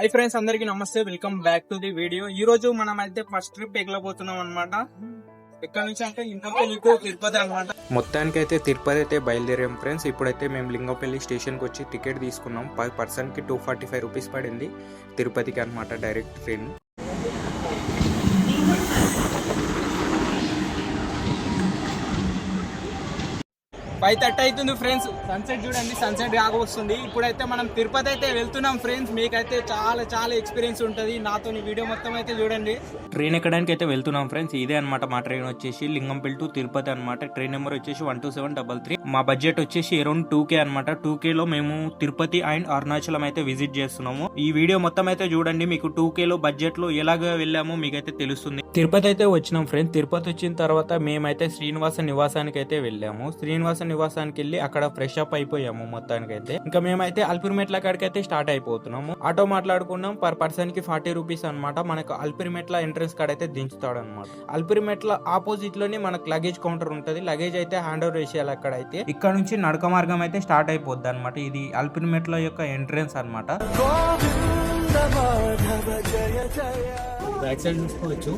Hi friends, అందరికి నమస్తే. Welcome back to the video. ఈ రోజు మనం అయితే ఫస్ట్ ట్రిప్ ఎగలబోతున్నాం అనమాట. ఎక్కడ నుంచి అంటే లింగంపల్లి టు తిరుపతి అనమాట. మొత్తానికి అయితే తిరుపతి అయితే బయలుదేరాం ఫ్రెండ్స్. ఇప్పుడైతే మేము లింగంపల్లి స్టేషన్కి వచ్చి టికెట్ తీసుకున్నాం. పర్ పర్సన్కి 245 రూపీస్ పడింది తిరుపతికి అనమాట, డైరెక్ట్ ట్రైన్. 5:30 అవుతుంది ఫ్రెండ్స్. సన్సెట్ చూడండి, సన్సెట్ కాగా వస్తుంది. ఇప్పుడైతే మనం తిరుపతి అయితే వెళ్తున్నాం ఫ్రెండ్స్. మీకైతే చాలా ఎక్స్పీరియన్స్ ఉంటుంది నాతో. వీడియో మొత్తం అయితే చూడండి. ట్రైన్ ఎక్కడానికి అయితే వెళ్తున్నాం ఫ్రెండ్స్. ఇదే అనమాట మా ట్రైన్ వచ్చేసి లింగంపల్లి టు తిరుపతి అనమాట. ట్రైన్ నెంబర్ వచ్చేసి 12733. మా బడ్జెట్ వచ్చేసి అరౌండ్ 2K అనమాట. 2Kలో మేము తిరుపతి అండ్ అరుణాచలం అయితే విజిట్ చేస్తున్నాము. ఈ వీడియో మొత్తం అయితే చూడండి. మీకు 2Kలో బడ్జెట్ లో ఎలాగ వెళ్ళామో మీకైతే తెలుస్తుంది. తిరుపతి అయితే వచ్చినాం ఫ్రెండ్స్. తిరుపతి వచ్చిన తర్వాత మేమైతే శ్రీనివాస నివాసానికి అయితే వెళ్ళాము. శ్రీనివాస నివాసానికి వెళ్ళి అక్కడ ఫ్రెష్ అప్ అయిపోయాము మొత్తానికి అయితే. ఇంకా మేమైతే అల్పిరిమెట్ల కాడికి అయితే స్టార్ట్ అయిపోతున్నాము. ఆటో మాట్లాడుకున్నాం. పర్ పర్సన్ కి 40 రూపీస్ అనమాట. మనకు అల్పిరిమెట్ల ఎంట్రన్స్ కాడ అయితే దించుతాడు అనమాట. అల్పిరిమెట్ల ఆపోజిట్ లోనే మనకు లగేజ్ కౌంటర్ ఉంటది. లగేజ్ అయితే హ్యాండ్ ఓవర్ చేసేయాలి అక్కడ అయితే. ఇక్కడ నుంచి నడక మార్గం అయితే స్టార్ట్ అయిపోద్ది అనమాట. ఇది అల్పిరిమెట్ల యొక్క ఎంట్రన్స్ అనమాట. బ్యాక్ సైడ్ చూసుకోవచ్చు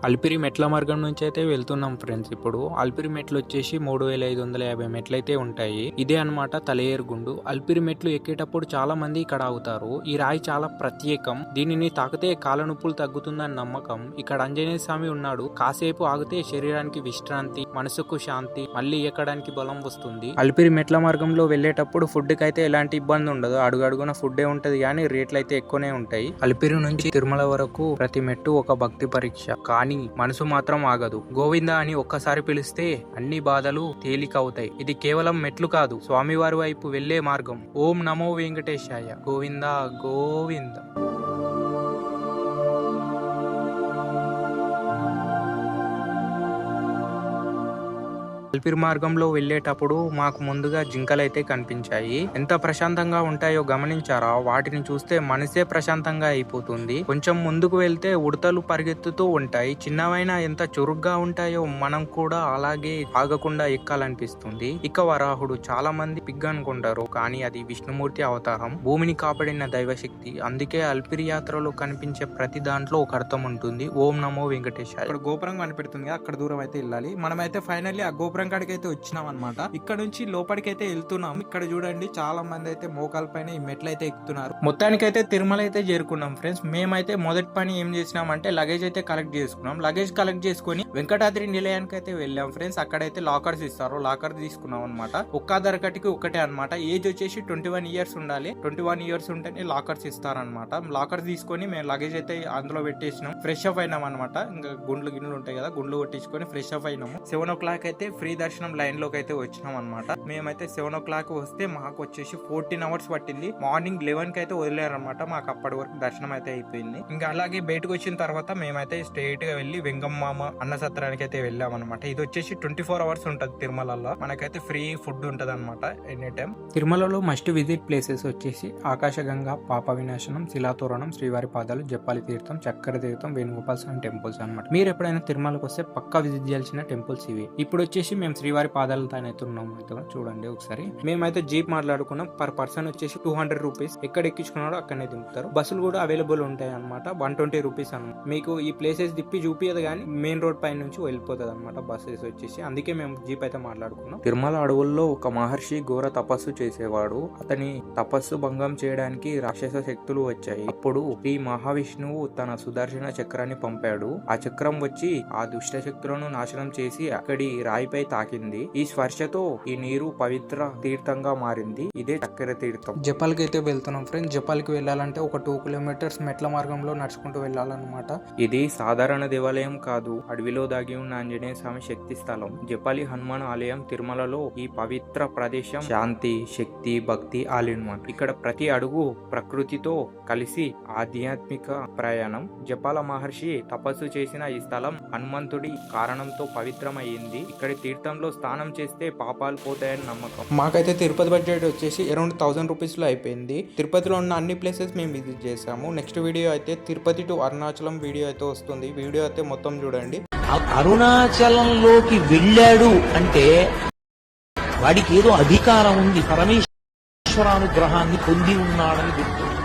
అల్పిరి మెట్ల మార్గం నుంచి అయితే వెళ్తున్నాం ఫ్రెండ్స్. ఇప్పుడు అల్పిరి మెట్లు వచ్చేసి 3550 మెట్లు అయితే ఉంటాయి. ఇదే అనమాట తలయేరు గుండు. అల్పిరి మెట్లు ఎక్కేటప్పుడు చాలా మంది ఇక్కడ ఆగుతారు. ఈ రాయి చాలా ప్రత్యేకం. దీనిని తాకితే కాళ్ళ నొప్పులు తగ్గుతుందని నమ్మకం. ఇక్కడ ఆంజనేయ స్వామి ఉన్నాడు. కాసేపు ఆగితే శరీరానికి విశ్రాంతి, మనసుకు శాంతి, మళ్ళీ ఎక్కడానికి బలం వస్తుంది. అల్పిరి మెట్ల మార్గంలో వెళ్లేటప్పుడు ఫుడ్ కి అయితే ఎలాంటి ఇబ్బంది ఉండదు. అడుగడుగున ఫుడ్డే ఉంటది, కానీ రేట్లు అయితే ఎక్కువనే ఉంటాయి. అల్పిరి నుంచి తిరుమల వరకు ప్రతి మెట్టు ఒక భక్తి పరీక్ష, కానీ మనసు మాత్రం ఆగదు. గోవింద అని ఒక్కసారి పిలిస్తే అన్ని బాధలు తేలికవుతాయి. ఇది కేవలం మెట్లు కాదు, స్వామివారి వైపు వెళ్లే మార్గం. ఓం నమో వెంకటేశాయ, గోవింద గోవింద. అల్పిరి మార్గంలో వెళ్లేటప్పుడు మాకు ముందుగా జింకలైతే కనిపించాయి. ఎంత ప్రశాంతంగా ఉంటాయో గమనించారా? వాటిని చూస్తే మనసే ప్రశాంతంగా అయిపోతుంది. కొంచెం ముందుకు వెళ్తే ఉడతలు పరిగెత్తుతూ ఉంటాయి. చిన్నవైనా ఎంత చురుగ్గా ఉంటాయో మనం కూడా అలాగే ఆగకుండా ఎక్కాలనిపిస్తుంది. ఇక వరాహుడు, చాలా మంది పిగ్ అనుకుంటారు, కానీ అది విష్ణుమూర్తి అవతారం, భూమిని కాపాడిన దైవశక్తి. అందుకే అల్పిరి యాత్రలో కనిపించే ప్రతి దాంట్లో ఒక అర్థం ఉంటుంది. ఓం నమో వెంకటేశాయ. ఇక్కడ గోపురం కనిపెడుతుంది, అక్కడ దూరం అయితే వెళ్ళాలి. మనమైతే ఫైనల్లీ ఆ గోపురం కాడికి అయితే వచ్చినాం అనమాట. ఇక్కడ నుంచి లోపలికి అయితే వెళ్తున్నాం. ఇక్కడ చూడండి, చాలా మంది అయితే మోకాల పైన ఈ మెట్లు అయితే ఎక్కుతున్నారు. మొత్తానికి అయితే తిరుమల అయితే చేరుకున్నాం ఫ్రెండ్స్. మేమైతే మొదటి పని ఏం చేసినామంటే లగేజ్ అయితే కలెక్ట్ చేసుకున్నాం. లగేజ్ కలెక్ట్ చేసుకుని వెంకటాద్రి నిలయానికి అయితే వెళ్ళాం ఫ్రెండ్స్. అక్కడైతే లాకర్స్ ఇస్తారు, లాకర్ తీసుకున్నాం అనమాట. ఒక్క ఆధార్ కార్డుకి ఒకటే అనమాట. ఏజ్ వచ్చేసి 21 ఇయర్స్ ఉండాలి. 21 ఇయర్స్ ఉంటేనే లాకర్స్ ఇస్తారనమాట. లాకర్స్ తీసుకొని మేము లగేజ్ అయితే అందులో పెట్టేసినాం. ఫ్రెష్ అప్ అయినాం అనమాట. ఇంకా గిన్నెలు ఉంటాయి కదా, గుండ్లు కొట్టించుకొని ఫ్రెష్ అప్ అయినాము. 7 o'clock అయితే ఫ్రీ దర్శనం లైన్ లోకి అయితే వచ్చినాం అనమాట. మేమైతే 7 o'clock వస్తే మాకు వచ్చేసి 14 hours పట్టింది. మార్నింగ్ 11 కి అయితే వదిలేరనమాట. మాకు అప్పటి వరకు దర్శనం అయితే అయిపోయింది. ఇంకా అలాగే బయటకు వచ్చిన తర్వాత మేమైతే స్ట్రైట్ గా వెళ్ళి వెంగమ్మ అన్న సత్రానికి అయితే వెళ్ళాం అనమాట. ఇది వచ్చేసి 24 hours ఉంటది తిరుమలలో. మనకైతే ఫ్రీ ఫుడ్ ఉంటది అనమాట ఎనీ టైం. తిరుమలలో మస్ట్ విజిట్ ప్లేసెస్ వచ్చేసి ఆకాశగంగా, పాప వినాశనం, శిలాతోరణం, శ్రీవారి పాదాలు, జప్పాలి తీర్థం, చక్కెర తీర్థం, వేణుగోపాల స్వామి టెంపుల్స్ అనమాట. మీరు ఎప్పుడైనా తిరుమలకు వస్తే పక్కా విజిట్ చేయాల్సిన టెంపుల్స్ ఇవి. ఇప్పుడు వచ్చేసి మేము శ్రీవారి పాదాలతో అయితే ఉన్నాము. చూడండి ఒకసారి. మేమైతే జీప్ మాట్లాడుకున్నాం. పర్ పర్సన్ వచ్చేసి 200 రూపీస్. ఎక్కడ ఎక్కించుకున్నాడో అక్కడనే దింపుతారు. బస్సులు కూడా అవైలబుల్ ఉంటాయి అనమాట. 120 రూపీస్ అనమాట. మీకు ఈ ప్లేసెస్ తిప్పి చూపియదు, కానీ మెయిన్ రోడ్ పై నుంచి వెళ్ళిపోతుంది అనమాట బస్సెస్ వచ్చేసి. అందుకే మేము జీప్ అయితే మాట్లాడుకున్నాం. తిరుమల అడవుల్లో ఒక మహర్షి ఘోర తపస్సు చేసేవాడు. అతని తపస్సు భంగం చేయడానికి రాక్షస శక్తులు వచ్చాయి. అప్పుడు శ్రీ మహావిష్ణువు తన సుదర్శన చక్రాన్ని పంపాడు. ఆ చక్రం వచ్చి ఆ దుష్ట శక్తులను నాశనం చేసి అక్కడి రాయిపై తాకింది. ఈ స్పర్శతో ఈ నీరు పవిత్ర తీర్థంగా మారింది. ఇదే చక్కెర తీర్థం. జపాల్కి అయితే వెళ్తున్నాం ఫ్రెండ్స్. జపాల్కి వెళ్ళాలంటే ఒక 2 kilometers మెట్ల మార్గంలో నడుచుకుంటూ వెళ్ళాలన్నమాట. ఇది సాధారణ దేవాలయం కాదు, అడవిలో దాగి ఉన్న ఆంజనేయ స్వామి శక్తి స్థలం. జపాలి హనుమాన్ ఆలయం తిరుమలలో ఈ పవిత్ర ప్రదేశం శాంతి, శక్తి, భక్తి ఆలిన్వన్. ఇక్కడ ప్రతి అడుగు ప్రకృతితో కలిసి ఆధ్యాత్మిక ప్రయాణం. జపాల మహర్షి తపస్సు చేసిన ఈ స్థలం హనుమంతుడి కారణంతో పవిత్రమైంది. ఇక్కడి తీర్థంలో స్నానం చేస్తే పాపాలు పోతాయని నమ్మకం. మాకైతే తిరుపతి బడ్జెట్ వచ్చేసి అరౌండ్ 1000 రూపీస్ లో అయిపోయింది. తిరుపతిలో ఉన్న అన్ని ప్లేసెస్ మేము విజిట్ చేసాము. నెక్స్ట్ వీడియో అయితే తిరుపతి టు అరుణాచలం వీడియో అయితే వస్తుంది. వీడియో అయితే మొత్తం చూడండి. అరుణాచలంలోకి వెళ్ళాడు అంటే వాడికి ఏదో అధికారం ఉంది. పరమేశ్వరుడు ఈశ్వరానుగ్రహాన్ని పొంది ఉన్నాడని గుర్తు.